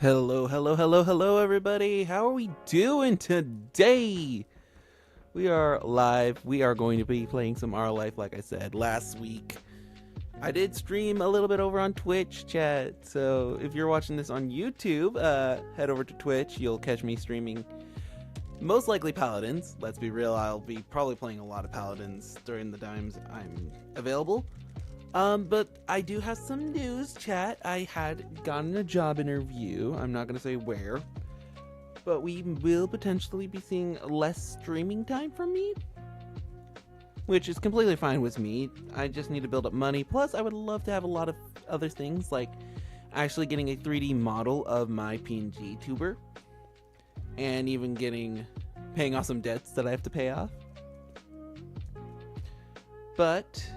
Hello, hello, hello, hello, everybody. How are we doing today? We are live. We are going to be playing some Our Life, like I said last week. I did stream a little bit over on Twitch, chat. So if you're watching this on YouTube, head over to Twitch. You'll catch me streaming most likely Paladins. Let's be real, I'll be probably playing a lot of Paladins during the times I'm available. But I do have some news, chat. I had gotten a job interview. I'm not gonna say where, but we will potentially be seeing less streaming time from me, which is completely fine with me. I just need to build up money. Plus, I would love to have a lot of other things, like actually getting a 3D model of my PNG tuber, and even paying off some debts that I have to pay off. But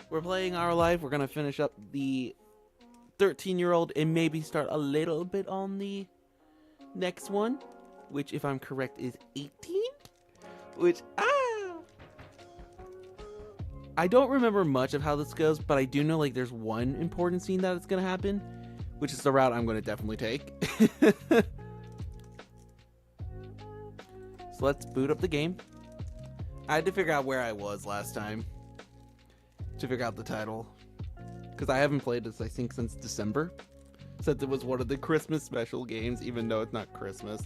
we're playing Our Life. We're gonna finish up the 13-year-old and maybe start a little bit on the next one, which, if I'm correct, is 18. Which I don't remember much of how this goes, but I do know like there's one important scene that is gonna happen, which is the route I'm gonna definitely take. So let's boot up the game. I had to figure out where I was last time to figure out the title, because I haven't played this, I think, since December, since it was one of the Christmas special games, even though it's not Christmas.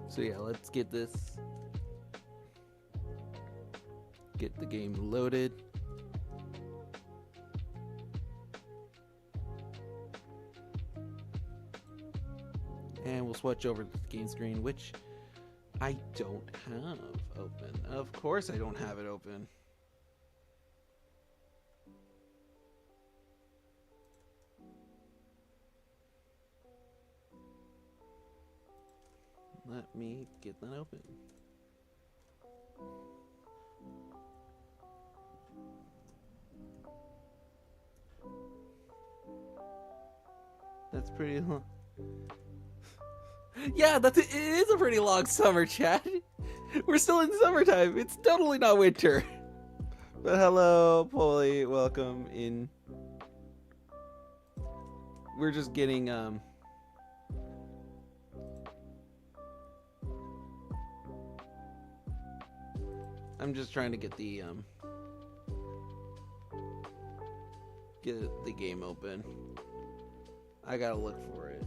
So yeah, let's get the game loaded. And we'll switch over to the game screen, which I don't have open. Of course I don't have it open. Let me get that open. That's pretty long. Yeah, it is a pretty long summer, chat. We're still in summertime. It's totally not winter. But hello, Polly. Welcome in. We're just getting I'm just trying to get the game open. I gotta look for it.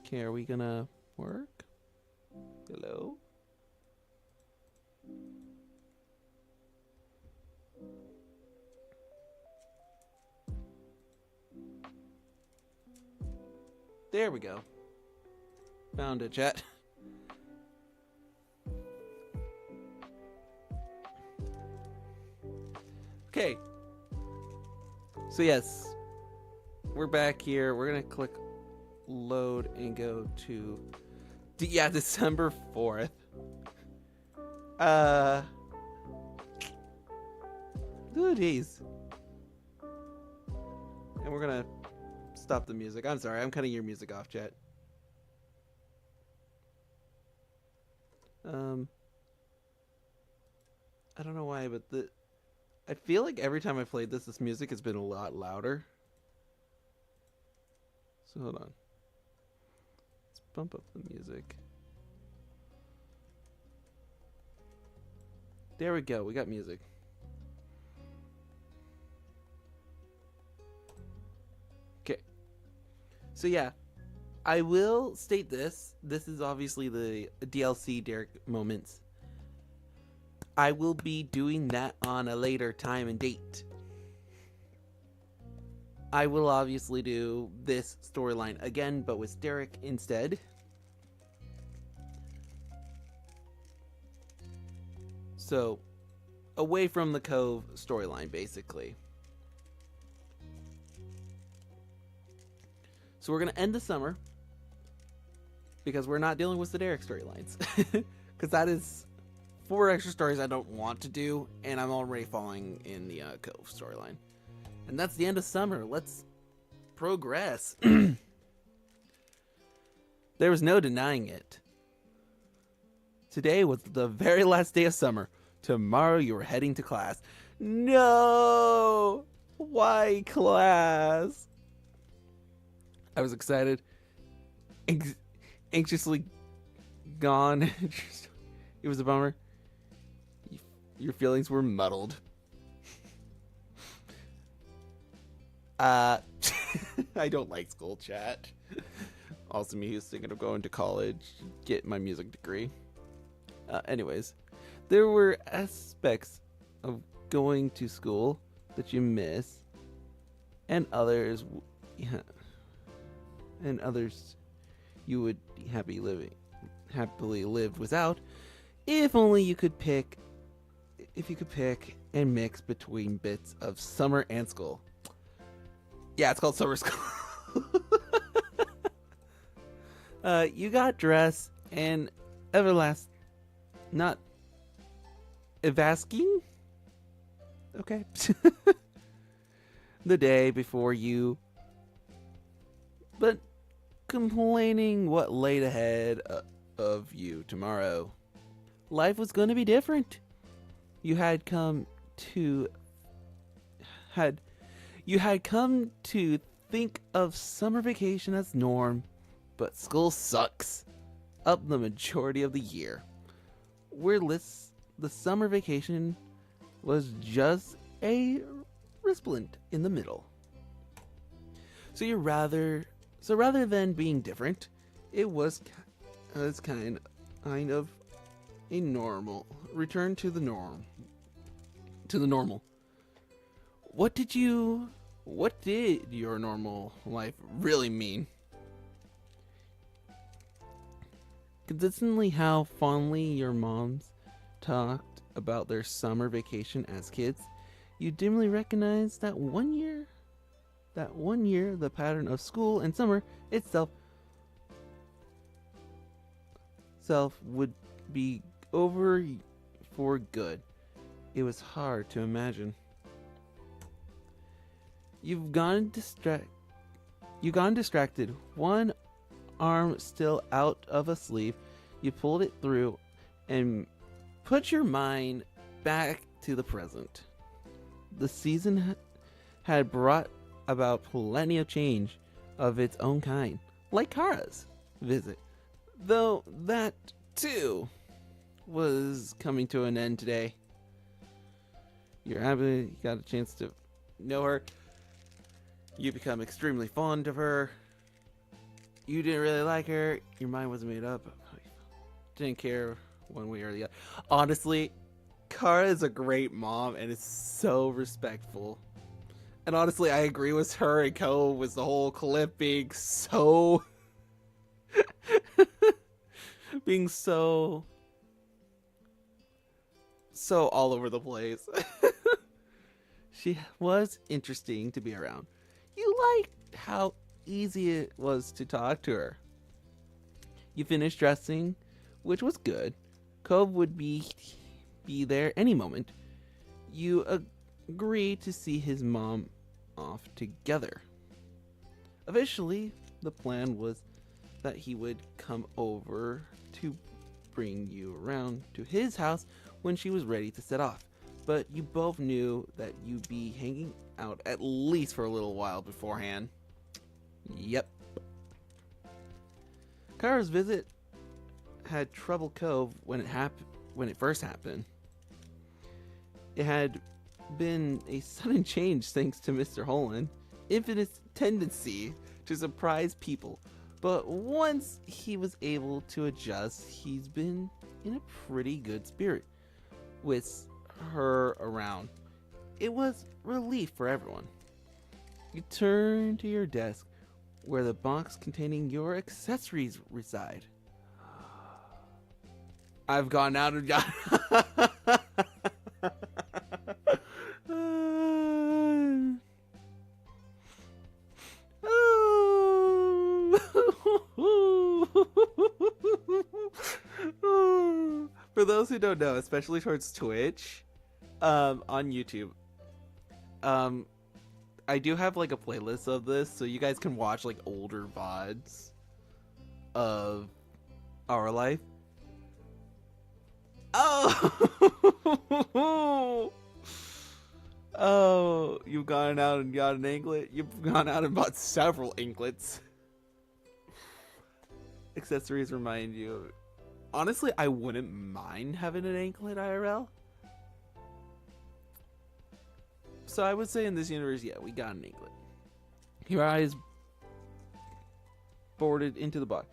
Okay, are we gonna work? Hello? There we go. Found it, chat. Okay. So yes, we're back here. We're gonna click load and go to December 4th. Ooh, geez. And we're gonna stop the music. I'm sorry, I'm cutting your music off, chat. I don't know why, but I feel like every time I played this music has been a lot louder. So hold on. Let's bump up the music. There we go, we got music. Okay. So yeah, I will state this. This is obviously the DLC Derek moments. I will be doing that on a later time and date. I will obviously do this storyline again, but with Derek instead. So, away from the Cove storyline, basically. So we're going to end the summer, because we're not dealing with the Derek storylines. Because that is 4 extra stories I don't want to do, and I'm already falling in the Cove storyline. And that's the end of summer. Let's progress. There was no denying it. Today was the very last day of summer. Tomorrow you are heading to class. No! Why class? I was excited. Anxiously gone. It was a bummer. Your feelings were muddled. I don't like school, chat. Also, me who's thinking of going to college, get my music degree. Anyways, there were aspects of going to school that you miss, and others, you would happily live without, if only you could pick. If you could pick and mix between bits of summer and school. Yeah, it's called summer school. You got dressed and not evasking? Okay. The day before you, but complaining what laid ahead of you tomorrow. Life was going to be different. You had come to think of summer vacation as norm, but school sucks up the majority of the year. The summer vacation was just a resplendent in the middle. So rather than being different, it was kind of a normal return to the norm. To the normal. What did your normal life really mean? Consistently how fondly your moms talked about their summer vacation as kids, you dimly recognized that one year the pattern of school and summer itself would be over for good. It was hard to imagine. You've gone distracted. One arm still out of a sleeve. You pulled it through and put your mind back to the present. The season had brought about plenty of change of its own kind, like Kara's visit, though that too was coming to an end today. You got a chance to know her. You become extremely fond of her. You didn't really like her. Your mind wasn't made up. Didn't care one way or the other. Honestly, Kara is a great mom and is so respectful. And honestly, I agree with her and Co with the whole clip being so being so all over the place. She was interesting to be around. You liked how easy it was to talk to her. You finished dressing, which was good. Cove would be there any moment. You agreed to see his mom off together. Eventually, the plan was that he would come over to bring you around to his house when she was ready to set off. But you both knew that you'd be hanging out at least for a little while beforehand. Yep. Kara's visit had troubled Cove when it first happened. It had been a sudden change thanks to Mr. Holland, infinite tendency to surprise people. But once he was able to adjust, he's been in a pretty good spirit with her around. It was relief for everyone. You turn to your desk where the box containing your accessories reside. I've gone out and got For those who don't know, especially towards Twitch, on YouTube, I do have like a playlist of this, so you guys can watch like older VODs of our life. Oh, oh, you've gone out and got an anklet. You've gone out and bought several anklets. Accessories remind you. Honestly, I wouldn't mind having an anklet IRL. So I would say in this universe, yeah, we got an anklet. Your eyes boarded into the box.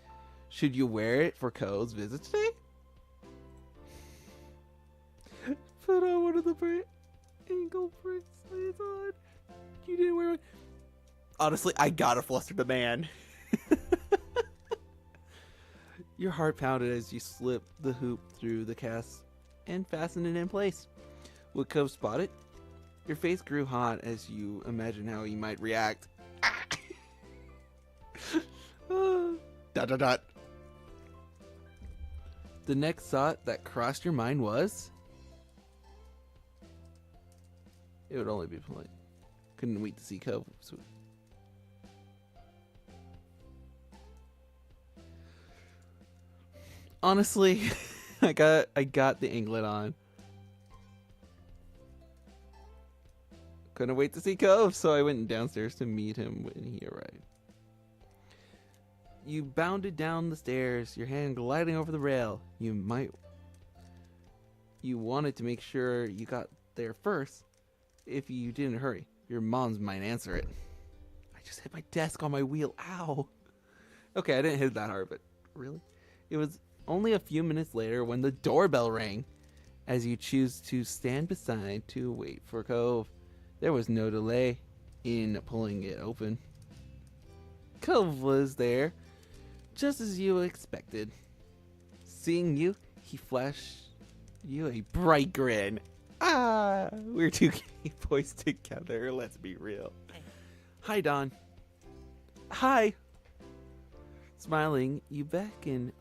Should you wear it for Co's visit today? Put on one of the ankle bracelets on. You didn't wear one. Honestly, I gotta fluster the man. Your heart pounded as you slipped the hoop through the cast and fastened it in place. Would Cove spot it? Your face grew hot as you imagined how he might react. Dot dot dot. The next thought that crossed your mind was, it would only be polite. Couldn't wait to see Cove. So honestly, I got the anklet on. Couldn't wait to see Cove, so I went downstairs to meet him when he arrived. You bounded down the stairs, your hand gliding over the rail. You wanted to make sure you got there first. If you didn't hurry, your mom's might answer it. I just hit my desk on my wheel. Ow. Okay, I didn't hit that hard, but really? It was only a few minutes later when the doorbell rang. As you choose to stand beside to wait for Cove, there was no delay in pulling it open. Cove was there, just as you expected. Seeing you, he flashed you a bright grin. Ah, we're two gay boys together, let's be real. Hi, Don. Hi. Smiling, you beckon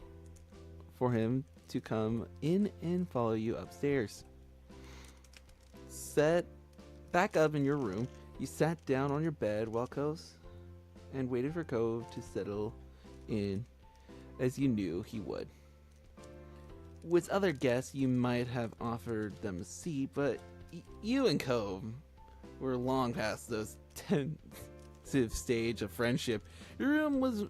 for him to come in and follow you upstairs. Set back up in your room, you sat down on your bed while and waited for Cove to settle in as you knew he would. With other guests, you might have offered them a seat, but you and Cove were long past those tensive stage of friendship. Your room was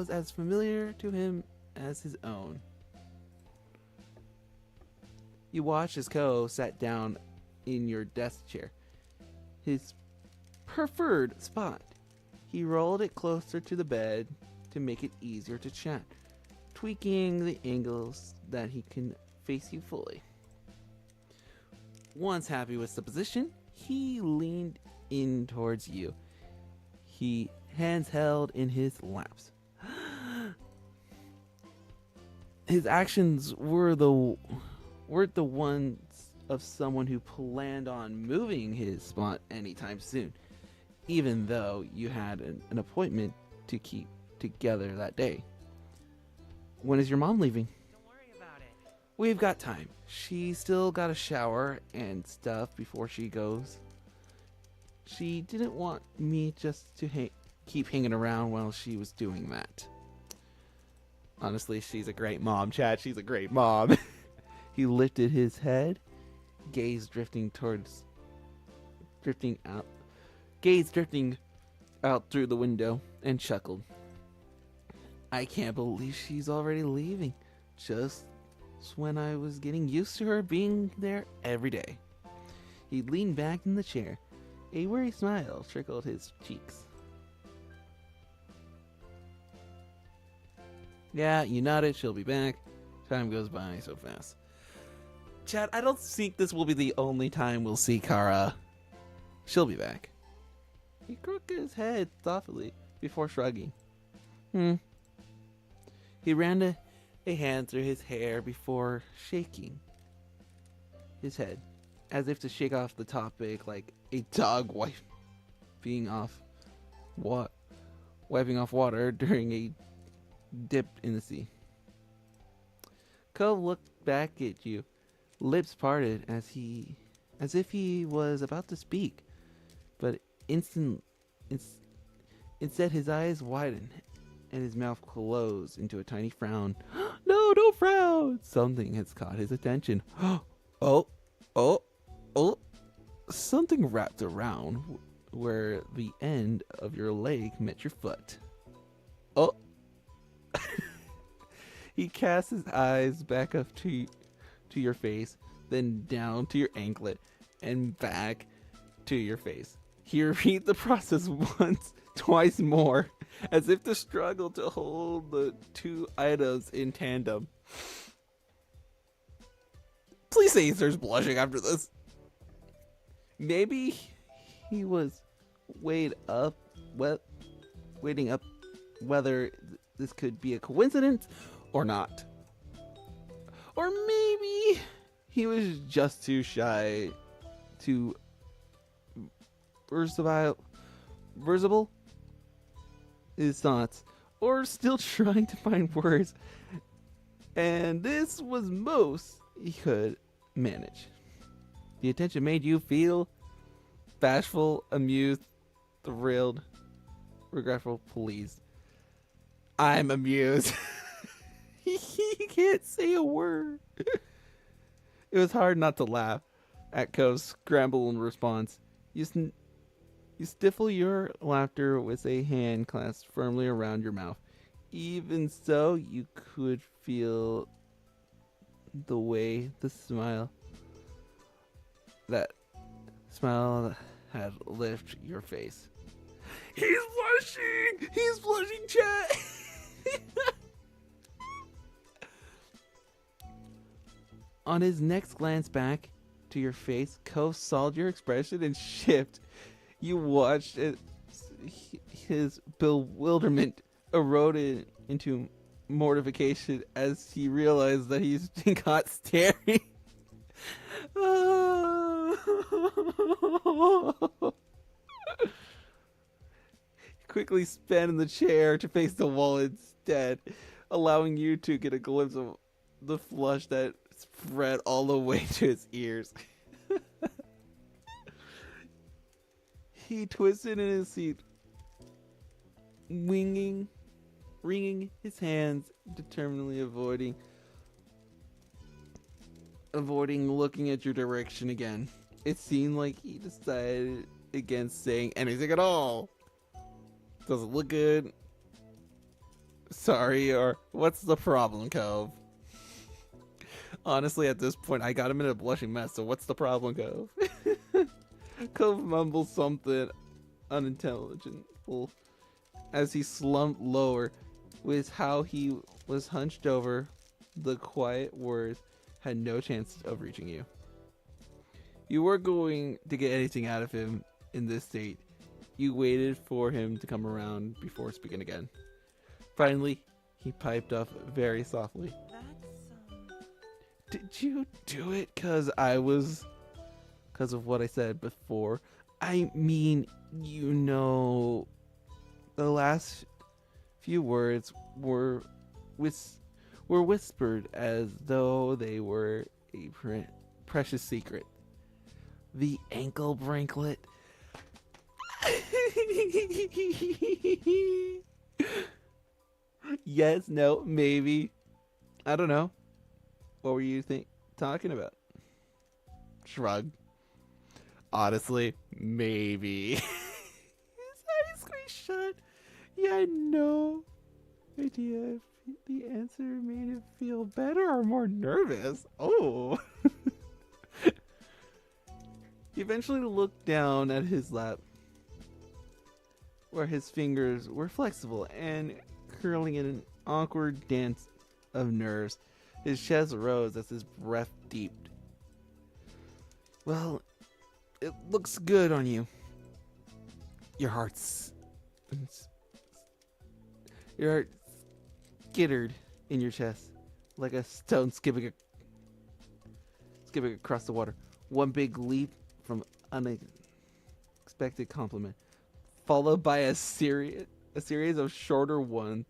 as familiar to him as his own. You watched as Cove sat down in your desk chair, his preferred spot. He rolled it closer to the bed to make it easier to chat, tweaking the angles that he can face you fully. Once happy with the position, he leaned in towards you. He hands held in his laps. His actions weren't the ones of someone who planned on moving his spot anytime soon, even though you had an appointment to keep together that day. When is your mom leaving? Don't worry about it. We've got time. She still got a shower and stuff before she goes. She didn't want me just to keep hanging around while she was doing that. Honestly, she's a great mom, Chad. She's a great mom. He lifted his head, gaze drifting out through the window, and chuckled. I can't believe she's already leaving, just when I was getting used to her being there every day. He leaned back in the chair. A weary smile trickled his cheeks. Yeah, you nodded, she'll be back. Time goes by so fast. Chad, I don't think this will be the only time we'll see Kara. She'll be back. He crooked his head thoughtfully before shrugging. He ran a hand through his hair before shaking his head, as if to shake off the topic like a dog wiping off water during a dip in the sea. Cove looked back at you, lips parted as if he was about to speak, but instead his eyes widened and his mouth closed into a tiny frown. No, don't frown! Something has caught his attention. Oh. Something wrapped around where the end of your leg met your foot. Oh. He cast his eyes back up to your face, then down to your anklet, and back to your face. He repeated the process once, twice more, as if to struggle to hold the two items in tandem. Please say he starts blushing after this. Maybe he was waiting up whether this could be a coincidence or not. Or maybe he was just too shy to versible his thoughts, or still trying to find words, and this was most he could manage. The attention made you feel bashful, amused, thrilled, regretful, pleased. I'm amused. He can't say a word. It was hard not to laugh at Cove's scramble in response. You stifle your laughter with a hand clasped firmly around your mouth. Even so, you could feel the way that smile had lifted your face. He's blushing, chat. On his next glance back to your face, Cove saw your expression and shift. You watched as his bewilderment eroded into mortification as he realized that he's been caught staring. He quickly spun in the chair to face the wall instead. allowing you to get a glimpse of the flush that spread all the way to his ears. He twisted in his seat, wringing his hands, determinedly avoiding looking at your direction again. It seemed like he decided against saying anything at all. Doesn't look good. Sorry, or what's the problem, Cove? Honestly, at this point, I got him in a blushing mess, so what's the problem, Cove? Cove mumbled something unintelligible as he slumped lower. With how he was hunched over, the quiet words had no chance of reaching you. You weren't going to get anything out of him in this state. You waited for him to come around before speaking again. Finally, he piped up very softly. Did you do it because of what I said before? I mean, the last few words were whispered as though they were a precious secret. The ankle bracelet. Yes, no, maybe. I don't know. What were you talking about? Shrug. Honestly, maybe. His eyes squeezed shut. He had no idea if the answer made him feel better or more nervous. Oh. He eventually looked down at his lap, where his fingers were flexible and curling in an awkward dance of nerves. His chest rose as his breath deepened. Well, it looks good on you. Your heart skittered in your chest like a stone skipping across the water. One big leap from unexpected compliment, followed by a series of shorter ones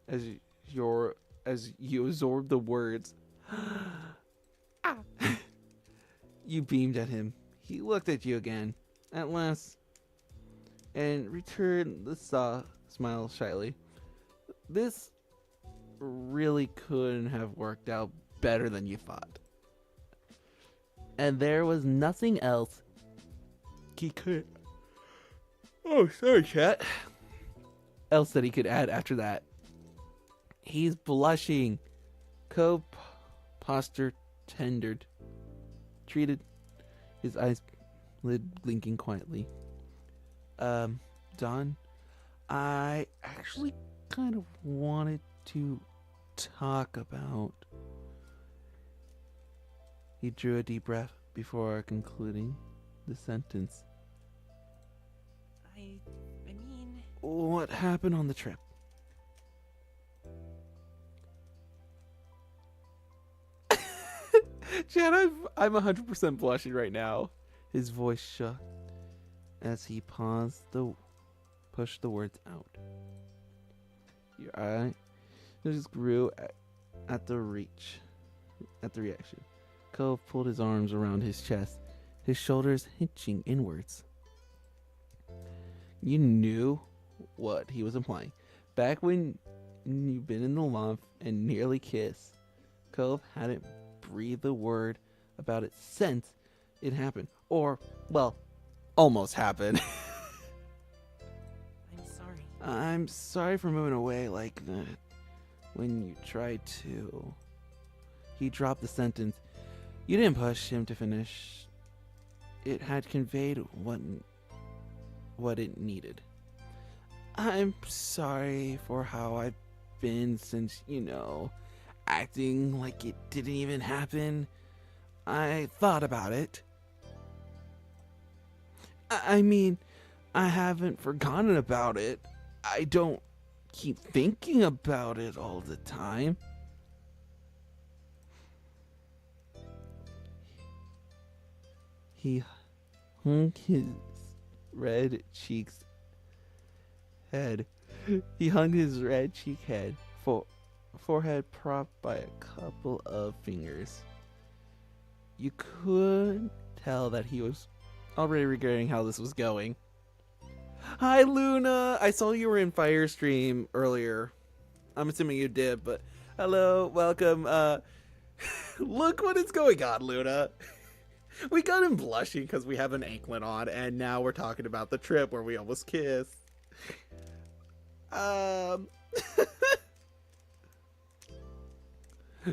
as you absorbed the words. Ah. You beamed at him. He looked at you again, at last, and returned the smile shyly. This really couldn't have worked out better than you thought. And there was nothing else he could... Oh, sorry, chat. Else that he could add after that. He's blushing. Posture treated, his eyes lid blinking quietly. Don, I actually kind of wanted to talk about... He drew a deep breath before concluding the sentence. I mean... What happened on the trip? Chad, I'm 100% blushing right now. His voice shook as he paused to push the words out. Your eye just grew at the reaction. Cove pulled his arms around his chest, his shoulders hitching inwards. You knew what he was implying. Back when you'd been in the loft and nearly kissed, Cove hadn't breathed a word about it since it happened. Or, well, almost happened. I'm sorry. I'm sorry for moving away like that when you tried to... He dropped the sentence. You didn't push him to finish. It had conveyed what it needed. I'm sorry for how I've been since, acting like it didn't even happen. I thought about it. I mean, I haven't forgotten about it. I don't keep thinking about it all the time. He hung his red cheek head forehead propped by a couple of fingers. You could tell that he was already regretting how this was going. Hi, Luna! I saw you were in Firestream earlier. I'm assuming you did, but hello, welcome. Look what is going on, Luna. We got him blushing because we have an anklet on, and now we're talking about the trip where we almost kissed.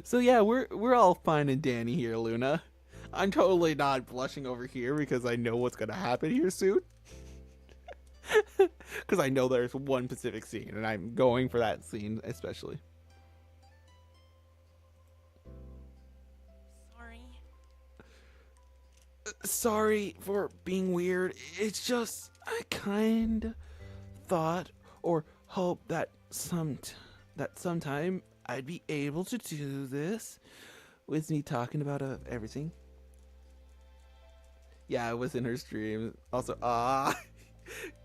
So yeah, we're all fine and dandy here, Luna. I'm totally not blushing over here because I know what's gonna happen here soon. Because I know there's one specific scene, and I'm going for that scene especially. Sorry for being weird. It's just I kind of thought or hoped that sometime I'd be able to do this with me talking about everything. Yeah, I was in her stream. Also,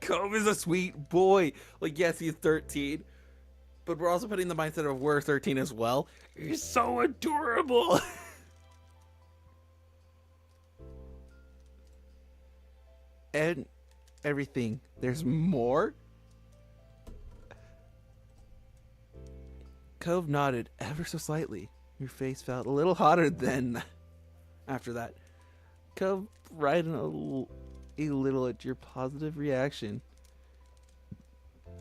Cove is a sweet boy. Like, yes, he's 13, but we're also putting the mindset of we're 13 as well. He's so adorable. And everything. There's more? Cove nodded ever so slightly. Your face felt a little hotter than after that. Cove brightened a little at your positive reaction.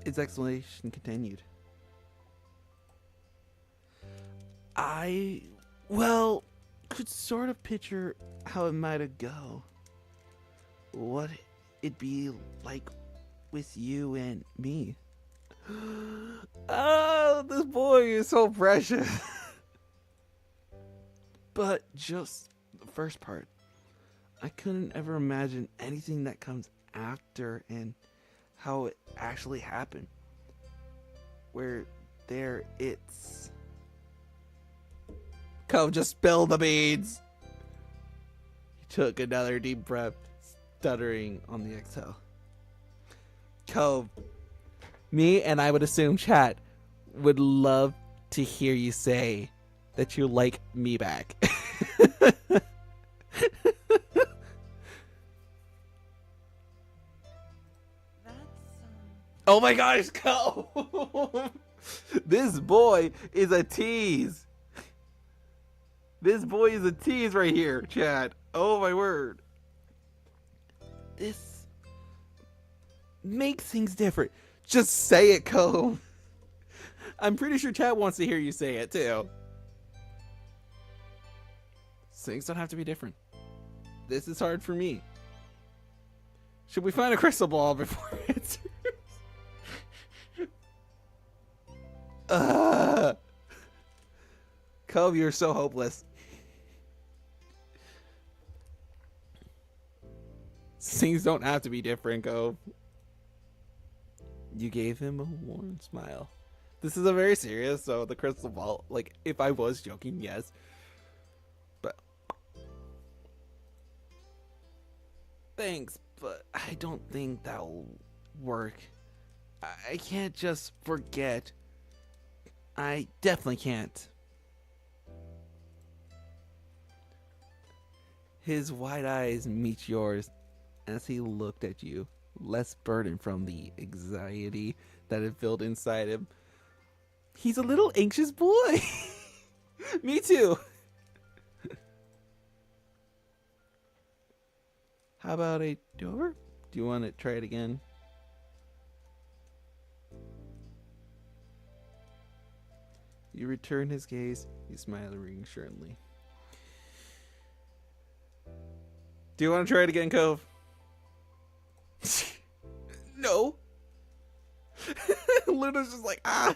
Its explanation continued. Well, could sort of picture how it might have go. What it'd be like with you and me. Oh, this boy is so precious. But just the first part. I couldn't ever imagine anything that comes after and how it actually happened. Where it's... Cove just spilled the beans. He took another deep breath, stuttering on the exhale. Cove, me and I would assume chat would love to hear you say that you like me back. Oh my gosh, Cove! This boy is a tease. This boy is a tease right here, chat. Oh my word. This makes things different. Just say it, Cove. I'm pretty sure chat wants to hear you say it too. Things don't have to be different. This is hard for me. Should we find a crystal ball before answers? Cove, you're so hopeless. Things don't have to be different, Cove. You gave him a warm smile. This is a very serious, so the crystal ball, like, if I was joking, yes. But thanks, but I don't think that'll work. I can't just forget. I definitely can't. His wide eyes meet yours as he looked at you, less burdened from the anxiety that had filled inside him. He's a little anxious boy. Me too. How about a do-over? Do you want to try it again? You return his gaze. He smiled reassuringly. Do you want to try it again, Cove? No. Luna's just like, ah.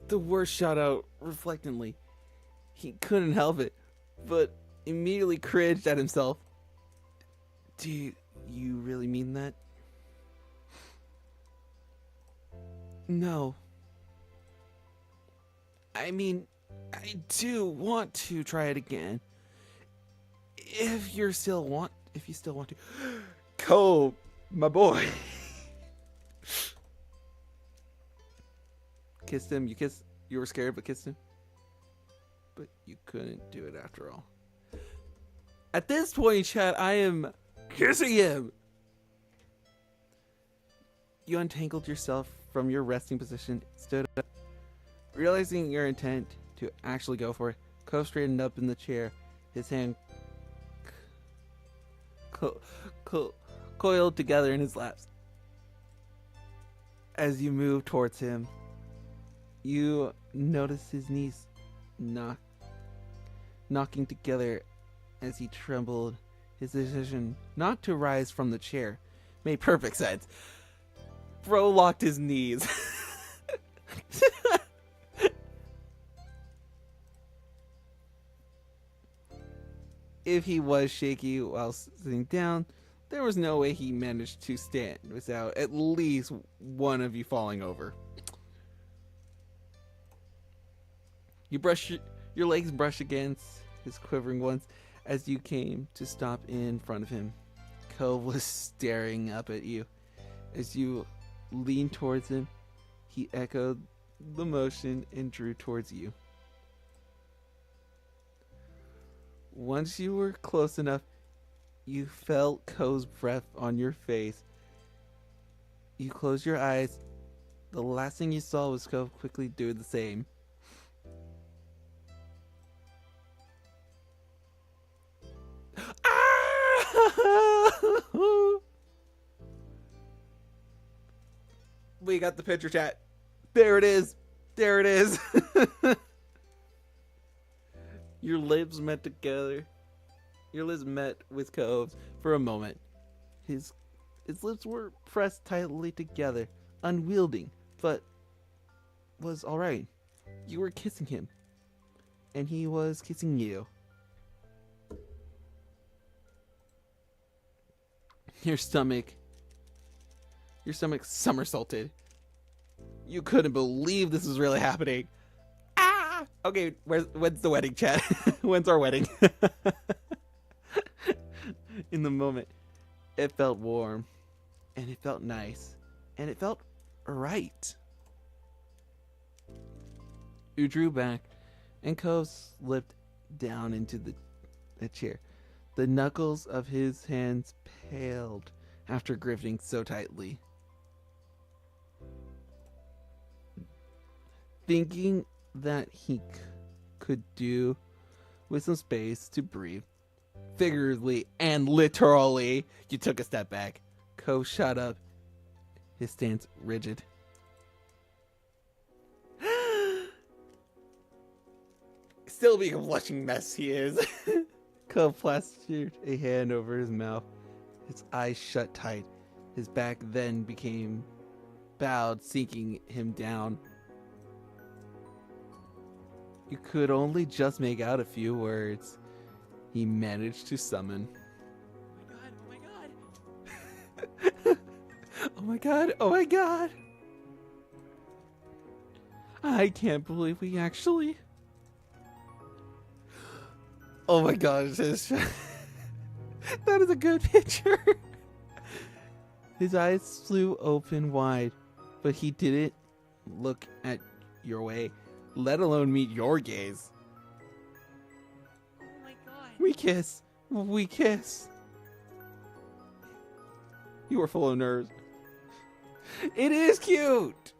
The worst shot out reflectively. He couldn't help it, but immediately cringed at himself. Do you really mean that? No. I mean, I do want to try it again. If you still want to. Cole, my boy. kissed him. You were scared but kissed him. But you couldn't do it after all. At this point, chat, I am kissing him. You untangled yourself from your resting position, stood up, realizing your intent to actually go for it. Cove straightened up in the chair, his hand coiled together in his laps. As you move towards him, you notice his knees knocking together as he trembled. His decision not to rise from the chair made perfect sense. Bro locked his knees. If he was shaky while sitting down, there was no way he managed to stand without at least one of you falling over. Your legs brush against his quivering ones as you came to stop in front of him. Cove was staring up at you. As you leaned towards him, he echoed the motion and drew towards you. Once you were close enough, you felt Cove's breath on your face. You closed your eyes. The last thing you saw was Cove quickly do the same. We got the picture, chat. There it is. There it is. Your lips met together. Your lips met with Cove's for a moment. His lips were pressed tightly together, unwielding, but was alright. You were kissing him, and he was kissing you. Your stomach somersaulted. You couldn't believe this was really happening. Ah! Okay, when's the wedding, chat? When's our wedding? In the moment, it felt warm, and it felt nice, and it felt right. You drew back, and Cove slipped down into the chair. The knuckles of his hands paled after gripping so tightly. Thinking that he could do with some space to breathe, figuratively and literally, you took a step back. Cove shot up, his stance rigid. Still being a blushing mess he is. Cove plastered a hand over his mouth, his eyes shut tight. His back then became bowed, sinking him down. You could only just make out a few words he managed to summon. Oh my god, oh my god. Oh my god. I can't believe we actually... Oh my god, that is a good picture. His eyes flew open wide, but he didn't look at your way, let alone meet your gaze. Oh my god. We kiss. We kiss. You were full of nerves. It is cute.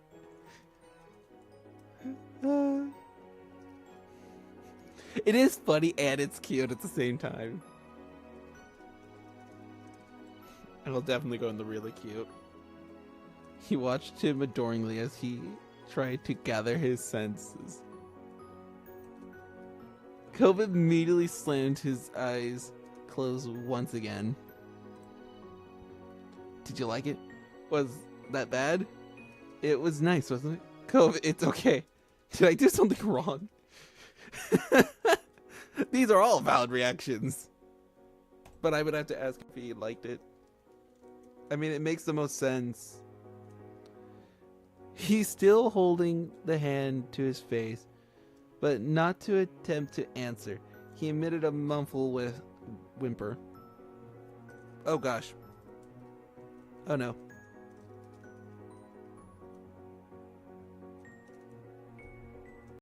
It is funny and it's cute at the same time. It'll definitely go in the really cute. He watched him adoringly as he tried to gather his senses. Cove immediately slammed his eyes closed once again. Did you like it? Was that bad? It was nice, wasn't it? Cove, it's okay. Did I do something wrong? These are all valid reactions. But I would have to ask if he liked it. I mean, it makes the most sense. He's still holding the hand to his face, but not to attempt to answer. He emitted a muffled whimper. Oh gosh. Oh no.